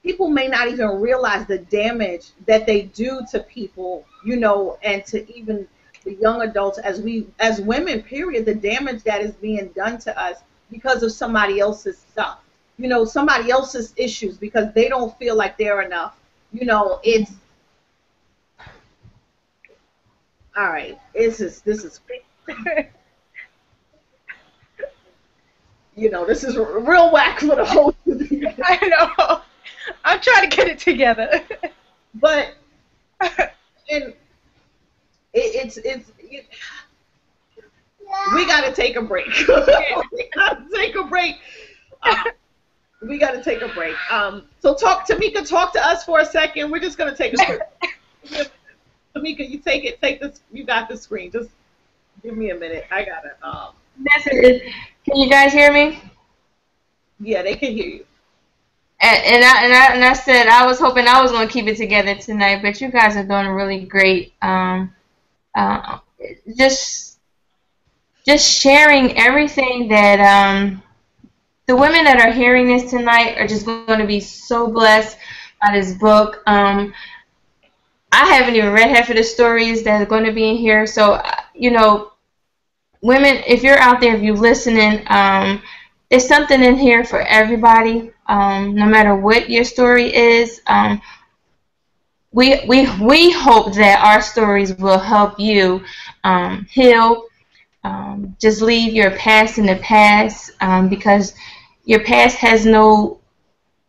people may not even realize the damage that they do to people, you know, and to even the young adults as women, period, the damage that is being done to us because of somebody else's stuff, you know, somebody else's issues, because they don't feel like they're enough. You know, it's all right. This is you know, this is real whack for the whole. I know. I'm trying to get it together. But and we got to take a break. We got to take a break. We got to take a break. So Tamika, talk to us for a second. We're just gonna take a break. Tamika, you take it. Take this. You got the screen. Just give me a minute. I gotta. Can you guys hear me? Yeah, they can hear you. And I said I was hoping I was going to keep it together tonight, but you guys are doing really great. Just sharing everything that the women that are hearing this tonight are just going to be so blessed by this book. I haven't even read half of the stories that are going to be in here, so you know, women, if you're out there, if you're listening, there's something in here for everybody. No matter what your story is, we hope that our stories will help you heal. Just leave your past in the past, because your past has no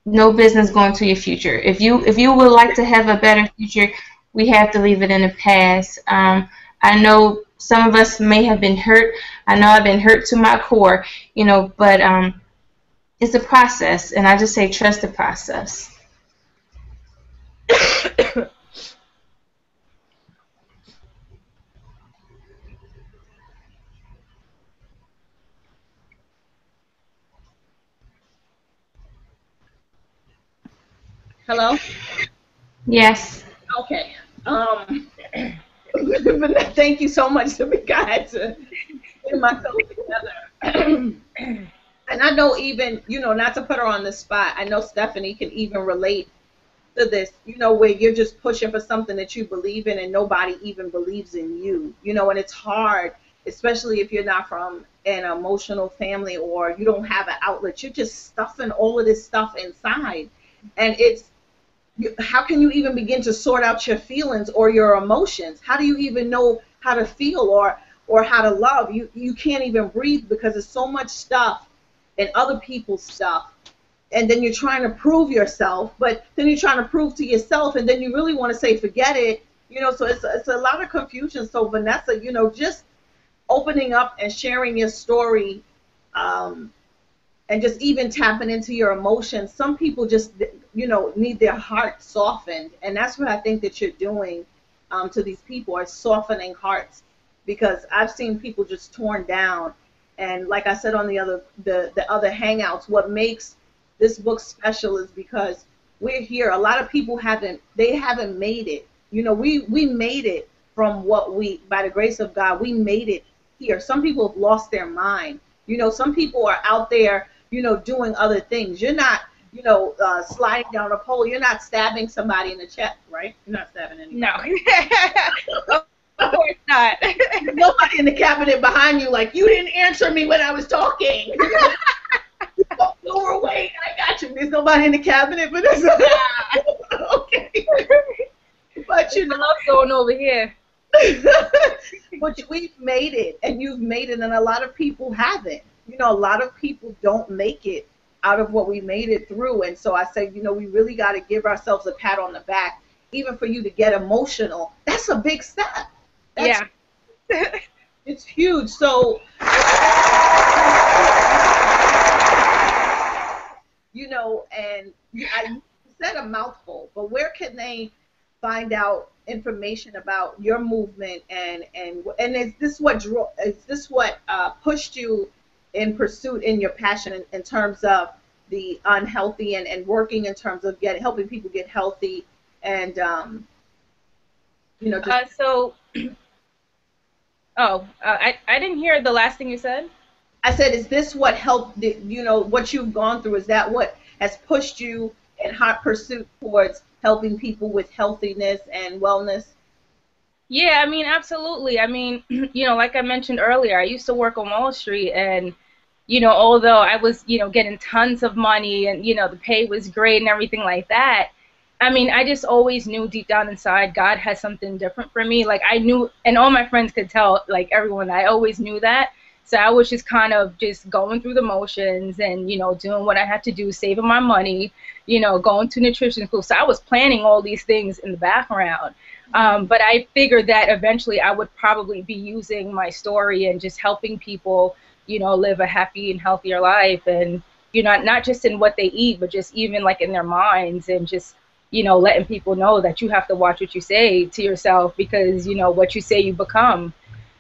business going to your future. If you would like to have a better future, we have to leave it in the past. I know some of us may have been hurt. I know I've been hurt to my core, you know, but it's a process, and I just say trust the process. Hello? Yes. Okay. Thank you so much, Tamika. I had to get myself together. And I know, even, you know, not to put her on the spot, I know Stephanie can even relate to this, you know, where you're just pushing for something that you believe in and nobody even believes in you, you know, and it's hard, especially if you're not from an emotional family or you don't have an outlet. You're just stuffing all of this stuff inside. And how can you even begin to sort out your feelings or your emotions? How do you even know how to feel or how to love? You can't even breathe because there's so much stuff and other people's stuff. And then you're trying to prove yourself, but then you're trying to prove to yourself, and then you really want to say, forget it. You know, so it's a lot of confusion. So Vanessa, you know, just opening up and sharing your story, and just even tapping into your emotions. Some people just, you know, need their heart softened, and that's what I think that you're doing to these people, are softening hearts, because I've seen people just torn down. And like I said on the other hangouts, what makes this book special is because we're here. A lot of people haven't made it. You know, we made it from by the grace of God, we made it here. Some people have lost their mind. You know, some people are out there, you know, doing other things. You're not, you know, sliding down a pole. You're not stabbing somebody in the chest, right? You're not stabbing anybody. No. Of course not. Nobody in the cabinet behind you like, you didn't answer me when I was talking. Overweight, I got you. There's nobody in the cabinet, but there's okay. But you know, what's going over here? But we've made it, and you've made it, and a lot of people haven't. You know, a lot of people don't make it out of what we made it through. And so I say, you know, we really got to give ourselves a pat on the back. Even for you to get emotional, that's a big step. Yeah. It's huge. So and I said a mouthful, but where can they find out information about your movement, and is this what pushed you in pursuit in your passion in terms of the unhealthy, and working in terms of helping people get healthy, and just I didn't hear the last thing you said. I said, is this what helped, what you've gone through? Is that what has pushed you in hot pursuit towards helping people with healthiness and wellness? Yeah, I mean, absolutely. I mean, like I mentioned earlier, I used to work on Wall Street, and, although I was, getting tons of money, and, the pay was great and everything like that, I mean, I just always knew deep down inside God has something different for me. Like, I knew, and all my friends could tell, like everyone, I always knew that. So I was just kind of just going through the motions and, doing what I had to do, saving my money, going to nutrition school. So I was planning all these things in the background. But I figured that eventually I would probably be using my story and just helping people, live a happy and healthier life. And, not just in what they eat, but just even like in their minds, and just, letting people know that you have to watch what you say to yourself, because, what you say you become.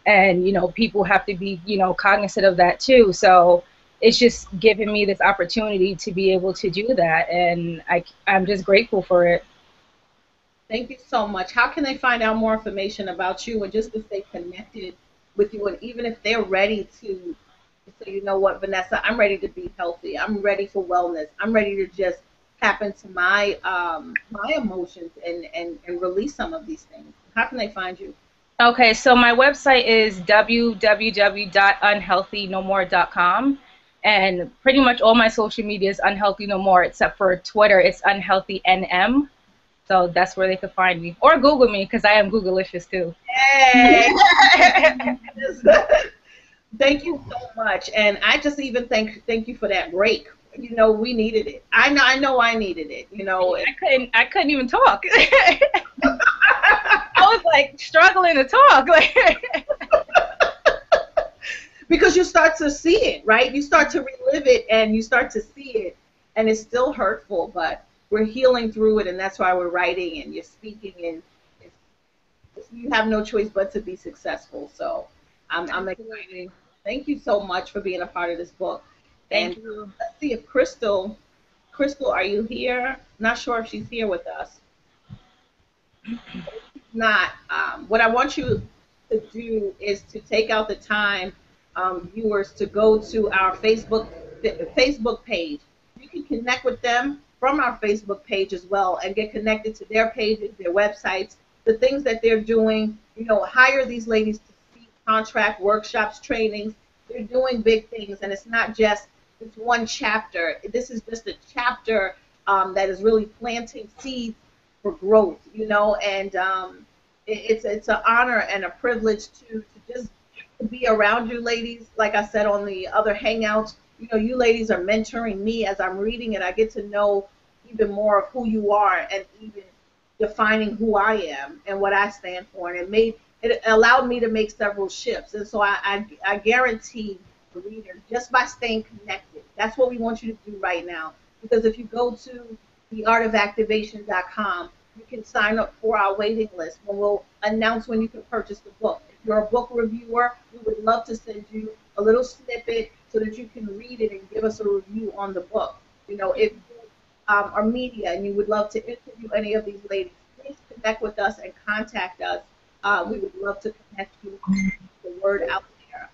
And, people have to be, cognizant of that too. So it's just giving me this opportunity to be able to do that. And I'm just grateful for it. Thank you so much. How can they find out more information about you and just to stay connected with you? And even if they're ready to say, you know what, Vanessa, I'm ready to be healthy. I'm ready for wellness. I'm ready to just tap into my my emotions and release some of these things. How can they find you? Okay, so my website is www.unhealthynomore.com, and pretty much all my social media is Unhealthy No More, except for Twitter, it's UnhealthyNM. So that's where they could find me, or Google me, because I am Googleicious too. Hey. Thank you so much, and I just even thank you for that break. We needed it. I know I needed it. I couldn't even talk. I was like struggling to talk, because you start to see it, right? You start to relive it, and you start to see it, and it's still hurtful, but we're healing through it, and that's why we're writing and you're speaking, and you have no choice but to be successful. So I'm excited. Thank you so much for being a part of this book. Thank you. Let's see if Crystal, are you here? Not sure if she's here with us. Not. What I want you to do is to take out the time, viewers, to go to our Facebook page. You can connect with them from our Facebook page as well, and get connected to their pages, their websites, the things that they're doing. Hire these ladies to speak, contract, workshops, trainings. They're doing big things, and it's not just this one chapter. This is just a chapter that is really planting seeds for growth, and it's an honor and a privilege to just be around you ladies. Like I said on the other hangouts, you ladies are mentoring me as I'm reading it. I get to know even more of who you are, and even defining who I am and what I stand for. And it allowed me to make several shifts. And so I guarantee the readers, just by staying connected, that's what we want you to do right now. Because if you go to theartofactivation.com, you can sign up for our waiting list, and we'll announce when you can purchase the book. If you're a book reviewer, we would love to send you a little snippet so that you can read it and give us a review on the book. If you are media and you would love to interview any of these ladies, please connect with us and contact us. We would love to connect you, the word out there.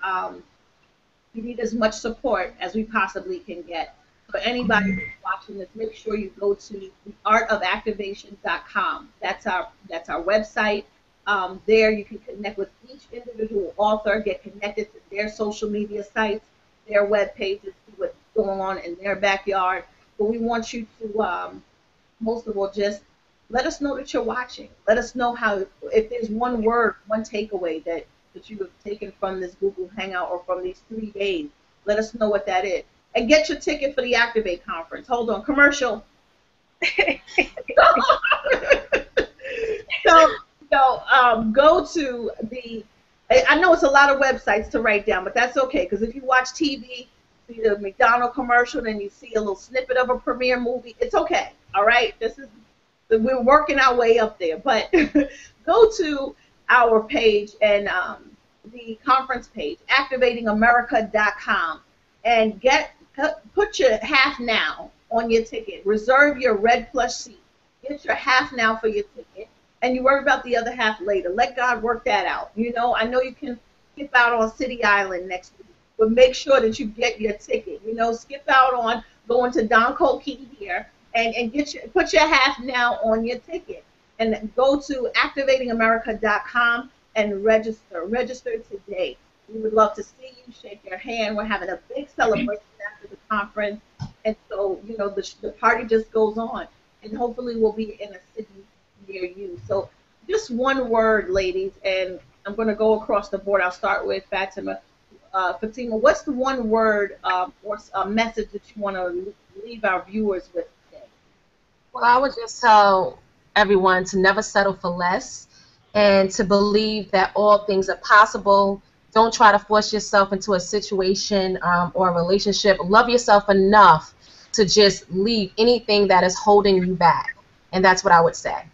We need as much support as we possibly can get. For anybody who's watching this, make sure you go to theartofactivation.com. That's our website. There you can connect with each individual author, get connected to their social media sites, their web pages, see what's going on in their backyard. But we want you to, most of all, just let us know that you're watching. Let us know if there's one word, one takeaway that you have taken from this Google Hangout or from these 3 days. Let us know what that is. And get your ticket for the Activate conference. Hold on, commercial. So go to I know it's a lot of websites to write down, but that's okay, because if you watch TV, see the McDonald's commercial, then you see a little snippet of a premiere movie. It's okay. All right. We're working our way up there. But go to our page and the conference page, activatingamerica.com, and put your half now on your ticket. Reserve your red plush seat. Get your half now for your ticket, and you worry about the other half later. Let God work that out. You know, I know you can skip out on City Island next week, but make sure that you get your ticket. You know, skip out on going to Don Colkey here and put your half now on your ticket. And go to activatingamerica.com and register. Register today. We would love to see you, shake your hand. We're having a big celebration after the conference. And so, you know, the party just goes on. And hopefully we'll be in a city near you. So just one word, ladies, and I'm going to go across the board. I'll start with Fatima. Fatima, what's the one word or a message that you want to leave our viewers with today? Well, I would just tell everyone to never settle for less and to believe that all things are possible. Don't try to force yourself into a situation or a relationship. Love yourself enough to just leave anything that is holding you back. And that's what I would say.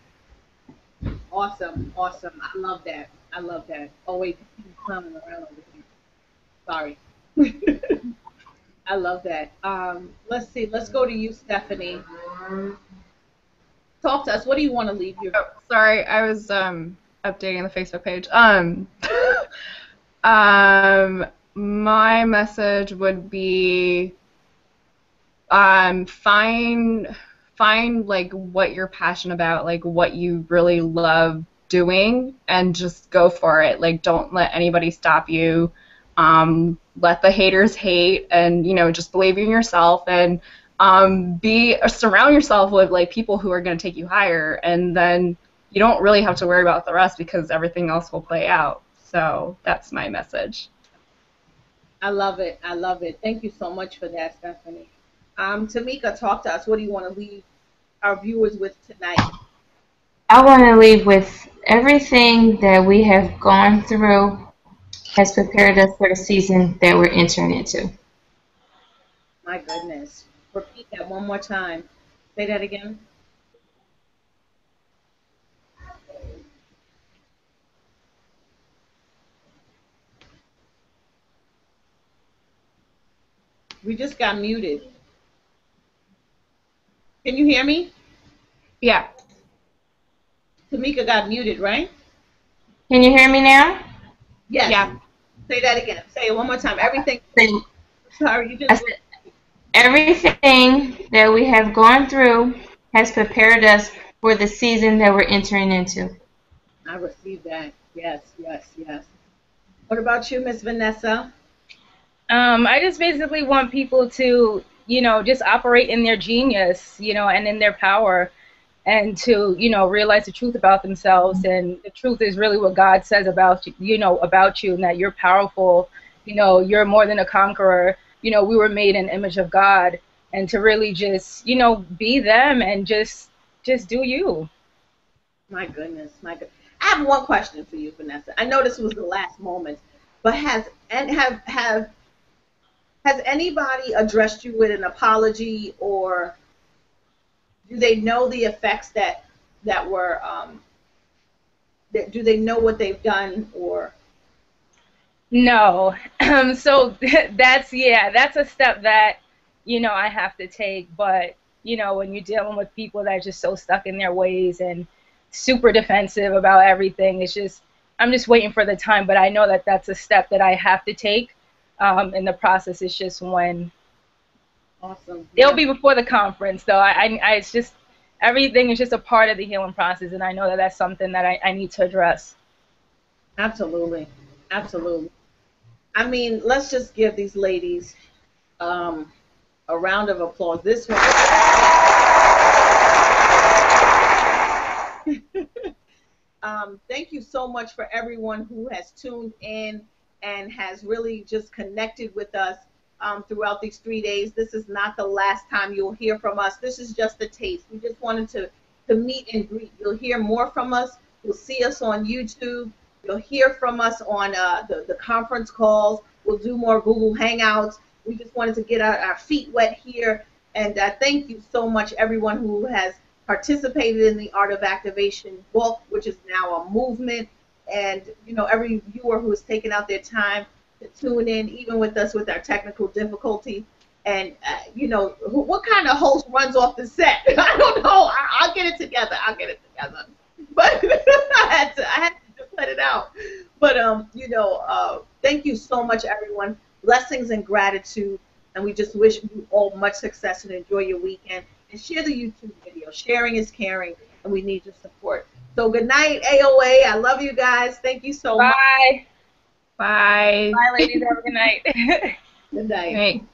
Awesome, awesome. I love that. I love that. Oh, wait, he's clowning around over here. Sorry. I love that. Let's see. Let's go to you, Stephanie. Talk to us. What do you want to leave your... Oh, sorry, I was updating the Facebook page. My message would be find like what you're passionate about, like what you really love doing, and just go for it. Like, don't let anybody stop you. Let the haters hate, and just believe in yourself, and surround yourself with like people who are going to take you higher, and then you don't really have to worry about the rest because everything else will play out. So that's my message. I love it. I love it. Thank you so much for that, Stephanie. Tamika, talk to us. What do you want to leave our viewers with tonight? I want to leave with everything that we have gone through has prepared us for the season that we're entering into. My goodness. Repeat that one more time. Say that again. We just got muted. Can you hear me? Yeah. Tamika got muted, right? Can you hear me now? Yes. Yeah. Say that again. Say it one more time. Everything. Sorry, you just. Everything that we have gone through has prepared us for the season that we're entering into. I received that. Yes, yes, yes. What about you, Miss Vanessa? I just basically want people to, just operate in their genius, and in their power, and to, realize the truth about themselves. And the truth is really what God says about you, about you, and that you're powerful. You're more than a conqueror. We were made in the image of God, and to really just, be them and just do you. My goodness, my goodness. I have one question for you, Vanessa. I know this was the last moment, but have anybody addressed you with an apology, or do they know the effects that were do they know what they've done, or? No. So that's a step that I have to take, but when you're dealing with people that are just so stuck in their ways and super defensive about everything, I'm just waiting for the time, but I know that that's a step that I have to take. And the process is just when. Awesome. It'll be before the conference, though. It's just, everything is just a part of the healing process, and I know that that's something that I need to address. Absolutely. Absolutely. I mean, let's just give these ladies a round of applause. This one. Thank you so much for everyone who has tuned in and has really just connected with us throughout these 3 days. This is not the last time you'll hear from us. This is just a taste. We just wanted to meet and greet. You'll hear more from us. You'll see us on YouTube. You'll hear from us on the conference calls. We'll do more Google Hangouts. we just wanted to get our feet wet here. And thank you so much, everyone who has participated in the Art of Activation book, which is now a movement. And, you know, every viewer who has taken out their time to tune in, even with us with our technical difficulty. And, you know, what kind of host runs off the set? I don't know. I'll get it together. But I had to just let it out. But, you know, thank you so much, everyone. Blessings and gratitude. And we just wish you all much success and enjoy your weekend. And share the YouTube video. Sharing is caring, and we need your support. So good night, AOA. I love you guys. Thank you so much. Bye. Bye. Bye, ladies. Have a good night. Good night. Right.